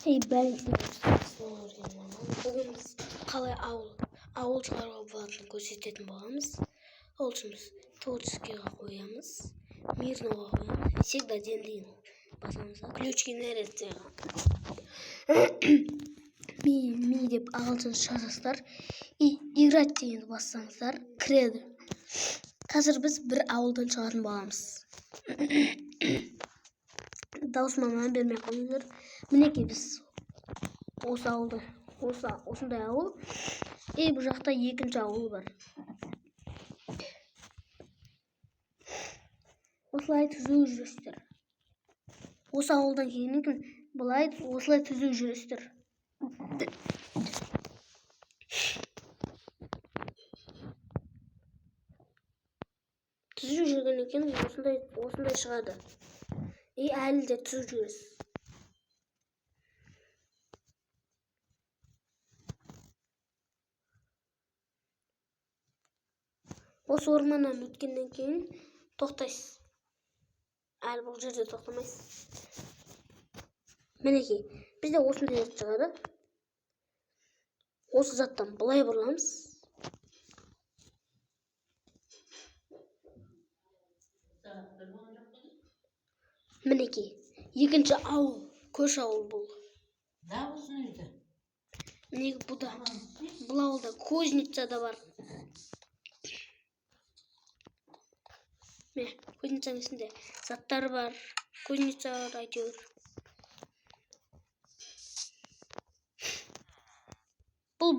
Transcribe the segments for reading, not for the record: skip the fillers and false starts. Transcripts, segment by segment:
Бәлкім бүгін біз қалай ауыл шығаруға болатынын көрсететін боламыз. Ол үшін біз творческийға қоямыз, мирноға қоямыз, всегда денлин басамыз, ключки нереттеға ми деп ағылшынша жазасыздар, играть дегенді бассаңыздар кіреді. Қазір біз бір ауылдан шығатын боламыз. Даусыма мән бермей қойыңыздар. Мінекей біз осы ауылда, осындай ауыл. Бұл жақта екінші ауыл бар. Осылай түзу жүрістер. Осы ауылдан келгеннен кейін былай осылай түзу жүрістер. Түзу жүргеннен кейін осындай шығады. Әлі де түзу жүріс. Осы орманнан өткеннен кейін тоқтайсыз. Әлі бұл жерде тоқтамайсыз. Мінекей, бізде осындай зат шығады. Осы заттан былай бұрыламыз. Мінекей, екінші ауыл, көрші ауыл бұл. Мінекей, бұл ауылда кузница да бар. Кузницаның ішінде заттар бар, кузница бар әйтеуір. Бұл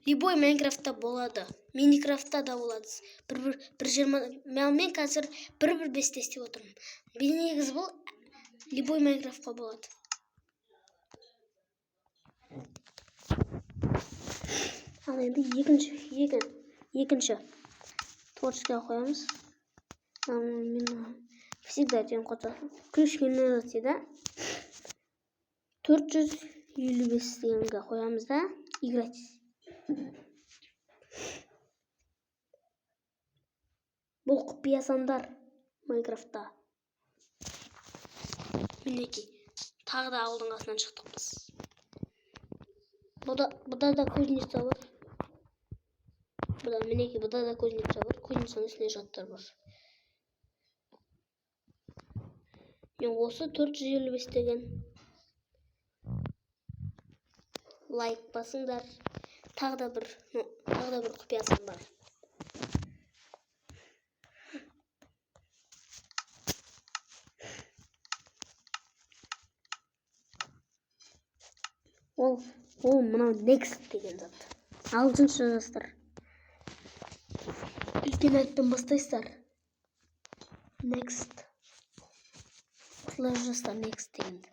любой Майнкрафтта болады, Миникрафтта да болады. Мен қазір 1.5 істеп отырмын. Негізі бұл любой Майнкрафтқа болады. Ал енді екінші творческийға қоямыз. Всегда тен қосасың. Ключки нереттеда 455 дегенге қоямыз да, играть. Бұл құпия сандар Майнкрафтта. Мінекей, тағы да ауылдың қасынан шықтық біз. Бұда да кузница бар. Мінекей, бұда да кузница бар. Кузницаның үстінде жаттар бар. Мен осы 455 деген лайк басыңдар. Тағы да бір құпиясын бар. Ол мынау next деген зат. Ағылшынша жазасыздар. Үлкен әріптен бастайсыздар. Next. Осылай жазасыздар next дегенді.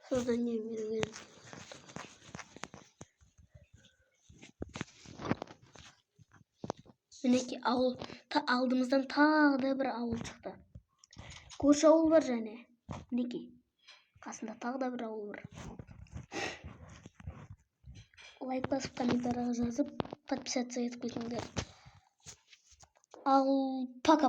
Создание берген. Мінекей, алдымыздан тағы да бір ауыл шықты. Көрші ауыл бар және. Мінекей, қасында тағы да бір ауыл бар. Лайк басып, комментарияға жазып, подписаться етіп кетіңдер. Ал пока.